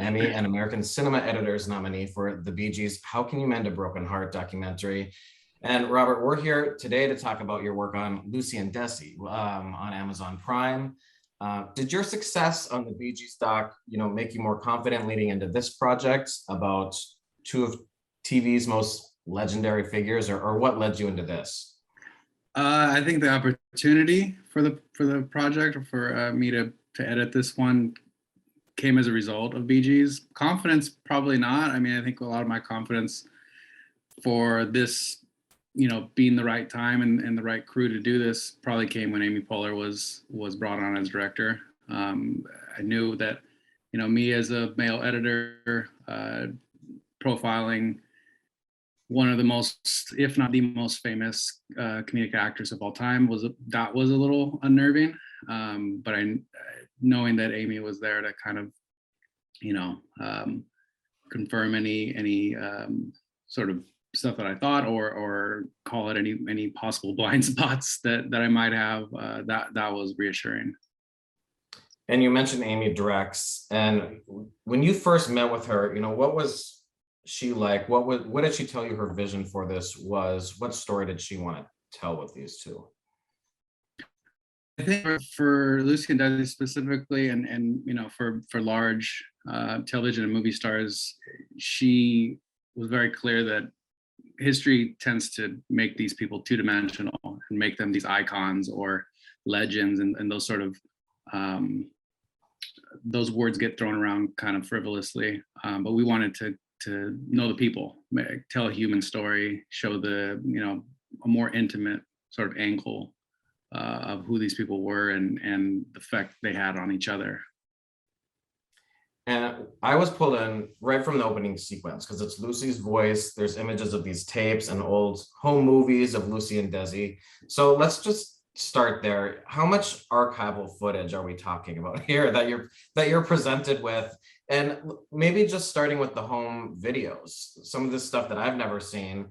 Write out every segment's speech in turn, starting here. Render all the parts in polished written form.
Emmy and American Cinema Editors nominee for the Bee Gees' How Can You Mend a Broken Heart documentary. And Robert, we're here today to talk about your work on Lucy and Desi on Amazon Prime. Did your success on the Bee Gees doc, make you more confident leading into this project about two of TV's most legendary figures, or what led you into this? I think the opportunity for the project, or for me to edit this one, came as a result of Bee Gees. Confidence, probably not. I mean, I think a lot of my confidence for this, being the right time and the right crew to do this, probably came when Amy Poehler was brought on as director. I knew that, me as a male editor, profiling one of the most, if not the most famous comedic actors of all time, was a little unnerving. But knowing that Amy was there to kind of, confirm any sort of stuff that I thought, or call it any possible blind spots that I might have, that was reassuring. And you mentioned Amy directs, and when you first met with her, what was she like? What did she tell you her vision for this was? What story did she want to tell with these two? I think for Lucy and Desi specifically, and for large television and movie stars, she was very clear that history tends to make these people two-dimensional and make them these icons or legends, and those sort of those words get thrown around kind of frivolously. But we wanted to know the people, tell a human story, show the a more intimate sort of angle of who these people were and the effect they had on each other. And I was pulled in right from the opening sequence because it's Lucy's voice. There's images of these tapes and old home movies of Lucy and Desi. So let's just start there. How much archival footage are we talking about here that you're presented with? And maybe just starting with the home videos, some of this stuff that I've never seen.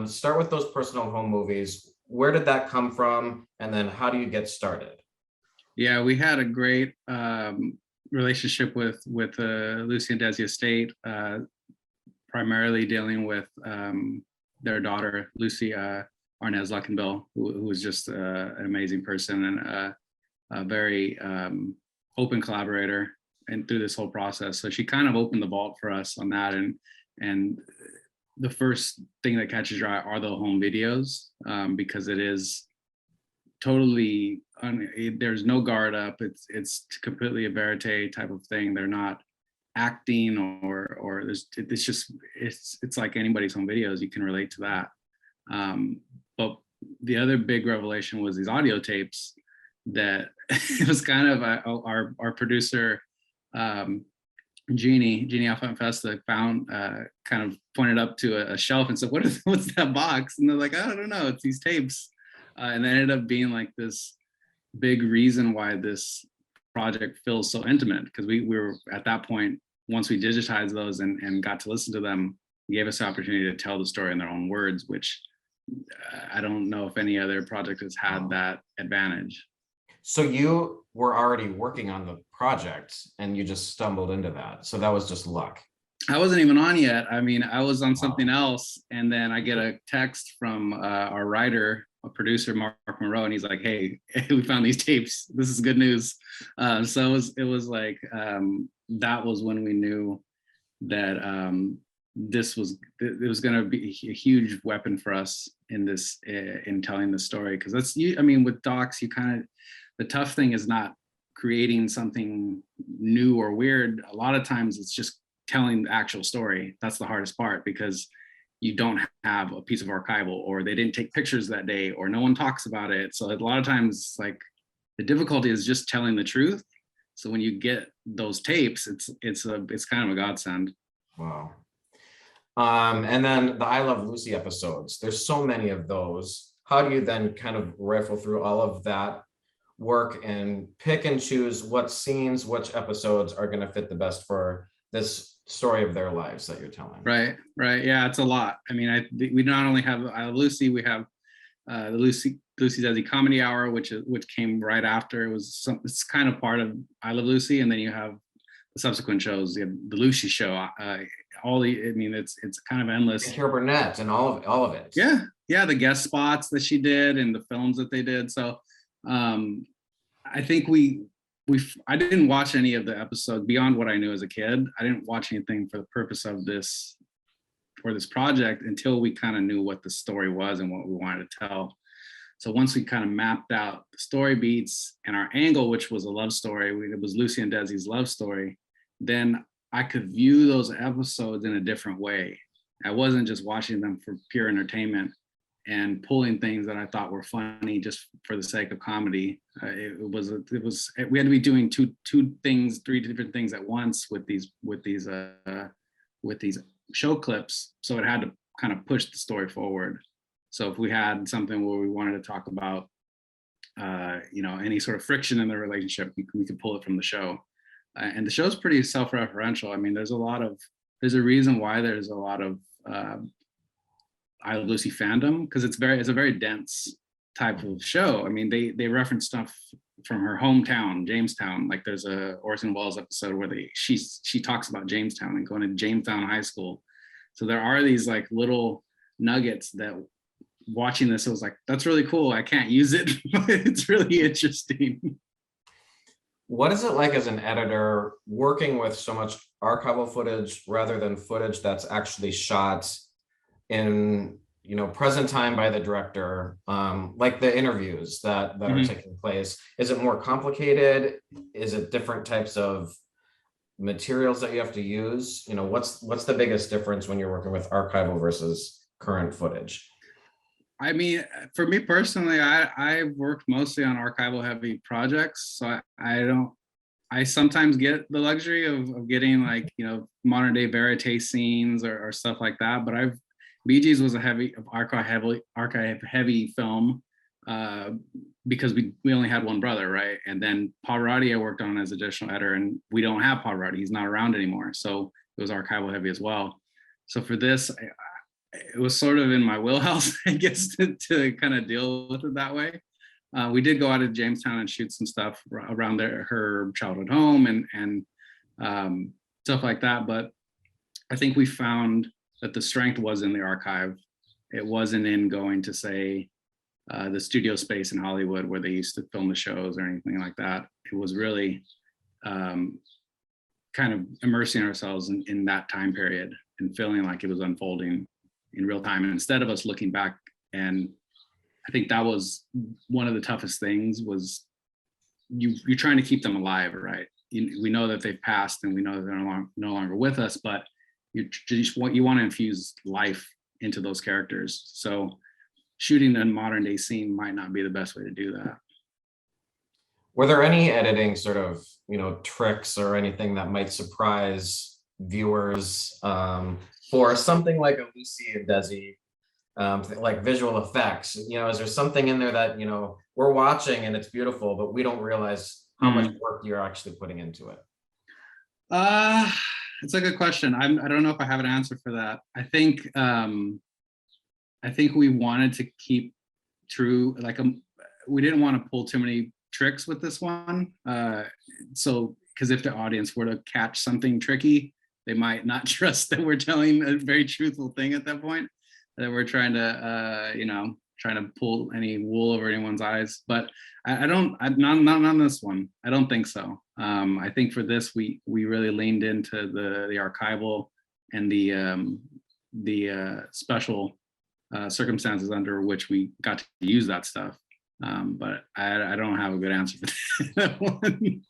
Start with those personal home movies. Where did that come from? And then how do you get started? Yeah, we had a great relationship with Lucy and Desi estate, primarily dealing with their daughter, Lucy Arnaz Luckenbill, who was just an amazing person and a very open collaborator and through this whole process. So she kind of opened the vault for us on that. And the first thing that catches your eye are the home videos, because it is totally, there's no guard up. It's completely a verite type of thing. They're not acting or it's like anybody's home videos. You can relate to that. But the other big revelation was these audio tapes that it was kind of our producer, Jeannie Alpha Festa found, kind of pointed up to a shelf and said, what's that box? And they're like, I don't know, it's these tapes. And that ended up being like this big reason why this project feels so intimate, because we were at that point, once we digitized those and got to listen to them, gave us the opportunity to tell the story in their own words, which I don't know if any other project has had that advantage. So you were already working on the project and you just stumbled into that. So that was just luck. I wasn't even on yet. I mean, I was on something else. And then I get a text from our writer, a producer, Mark Moreau, and he's like, hey, we found these tapes. This is good news. So it was like, that was when we knew that it was going to be a huge weapon for us in telling the story. Because with docs, the tough thing is not creating something new or weird. A lot of times it's just telling the actual story. That's the hardest part, because you don't have a piece of archival, or they didn't take pictures that day, or no one talks about it. So a lot of times, like, the difficulty is just telling the truth. So when you get those tapes, it's kind of a godsend. Wow. And then the I Love Lucy episodes, there's so many of those. How do you then kind of rifle through all of that work and pick and choose what scenes, which episodes are going to fit the best for this story of their lives that you're telling? Right. Yeah, it's a lot. I mean, we not only have I Love Lucy, we have the Lucy Desi Comedy Hour, which came right after. It's kind of part of I Love Lucy, and then you have subsequent shows, the Lucy show, all the, I mean, it's kind of endless. And Kira Burnett and all of it. Yeah, the guest spots that she did and the films that they did. So I think I didn't watch any of the episodes beyond what I knew as a kid. I didn't watch anything for the purpose of this project until we kind of knew what the story was and what we wanted to tell. So once we kind of mapped out the story beats and our angle, which was a love story, it was Lucy and Desi's love story, then I could view those episodes in a different way. I wasn't just watching them for pure entertainment and pulling things that I thought were funny just for the sake of comedy. We had to be doing three different things at once with these show clips. So it had to kind of push the story forward. So if we had something where we wanted to talk about, any sort of friction in the relationship, we could pull it from the show. And the show's pretty self-referential. I mean, there's a reason why there's a lot of I Love Lucy fandom, because it's a very dense type of show. I mean, they reference stuff from her hometown, Jamestown. Like there's a Orson Welles episode where she talks about Jamestown and going to Jamestown High School. So there are these like little nuggets that watching this, I was like, that's really cool. I can't use it, but it's really interesting. What is it like as an editor working with so much archival footage rather than footage that's actually shot in, present time by the director, like the interviews that are taking place? Is it more complicated? Is it different types of materials that you have to use? What's the biggest difference when you're working with archival versus current footage? I mean, for me personally, I've worked mostly on archival heavy projects. So I sometimes get the luxury of getting like, modern day verite scenes or stuff like that. But Bee Gees was a archive heavy film because we only had one brother, right? And then Pavarotti I worked on as additional editor, and we don't have Pavarotti. He's not around anymore. So it was archival heavy as well. So for this, it was sort of in my wheelhouse, I guess, to kind of deal with it that way. We did go out to Jamestown and shoot some stuff around her childhood home and stuff like that. But I think we found that the strength was in the archive. It wasn't in going to, say, the studio space in Hollywood where they used to film the shows or anything like that. It was really kind of immersing ourselves in that time period and feeling like it was unfolding in real time. And instead of us looking back, and I think that was one of the toughest things, was you're trying to keep them alive, right? We know that they've passed and we know that they're no longer with us, but you want to infuse life into those characters. So shooting a modern day scene might not be the best way to do that. Were there any editing sort of, tricks or anything that might surprise viewers for something like a Lucy and Desi, like visual effects? Is there something in there that, we're watching and it's beautiful, but we don't realize how much work you're actually putting into it? It's a good question. I don't know if I have an answer for that. I think we wanted to keep true, we didn't want to pull too many tricks with this one. So, because if the audience were to catch something tricky, they might not trust that we're telling a very truthful thing at that point, that we're trying to pull any wool over anyone's eyes. But not on this one. I don't think so. I think for this, we really leaned into the archival and the special circumstances under which we got to use that stuff. But I don't have a good answer for that one.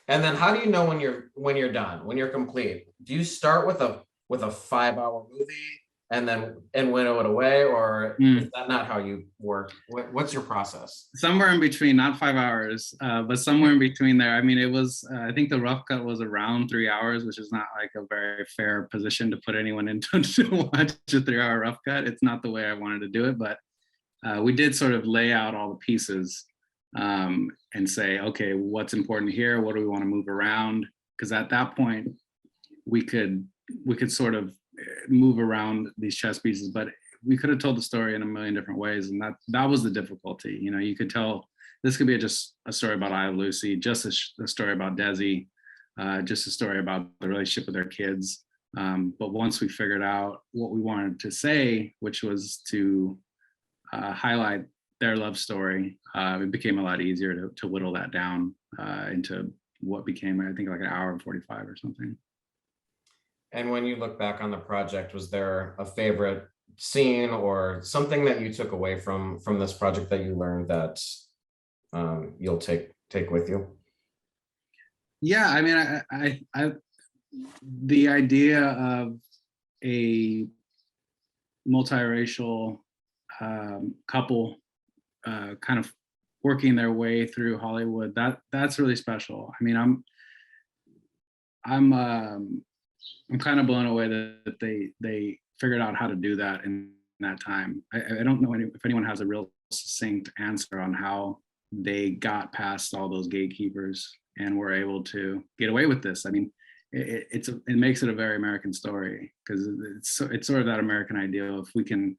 And then how do you know when you're done, when you're complete? Do you start with a 5-hour movie and winnow it away, or is that not how you work? What's your process? Somewhere in between, not 5 hours, but somewhere in between there. I mean, it was, I think the rough cut was around 3 hours, which is not like a very fair position to put anyone into to watch a 3-hour rough cut. It's not the way I wanted to do it, but we did sort of lay out all the pieces and say, okay, what's important here? What do we want to move around? Because at that point, we could sort of move around these chess pieces, but we could have told the story in a million different ways, and that was the difficulty. You could tell this could be just a story about I Love Lucy, just a story about Desi, just a story about the relationship with their kids. But once we figured out what we wanted to say, which was to highlight their love story, it became a lot easier to whittle that down into what became, I think, like an hour and 45 or something. And when you look back on the project, was there a favorite scene or something that you took away from this project that you learned that you'll take with you? Yeah, I mean, I the idea of a multiracial couple kind of working their way through Hollywood, that's really special. I mean, I'm kind of blown away that they figured out how to do that in that time. I don't know if anyone has a real succinct answer on how they got past all those gatekeepers and were able to get away with this. I mean, it makes it a very American story, because it's sort of that American ideal. If we can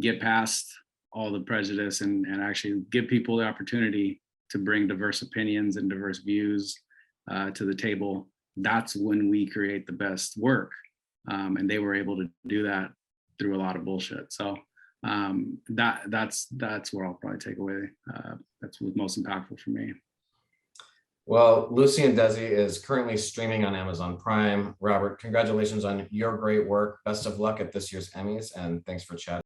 get past all the prejudice and actually give people the opportunity to bring diverse opinions and diverse views to the table, that's when we create the best work. And they were able to do that through a lot of bullshit. So that's where I'll probably take away. That's what's most impactful for me. Well, Lucy and Desi is currently streaming on Amazon Prime. Robert, congratulations on your great work. Best of luck at this year's Emmys, and thanks for chatting.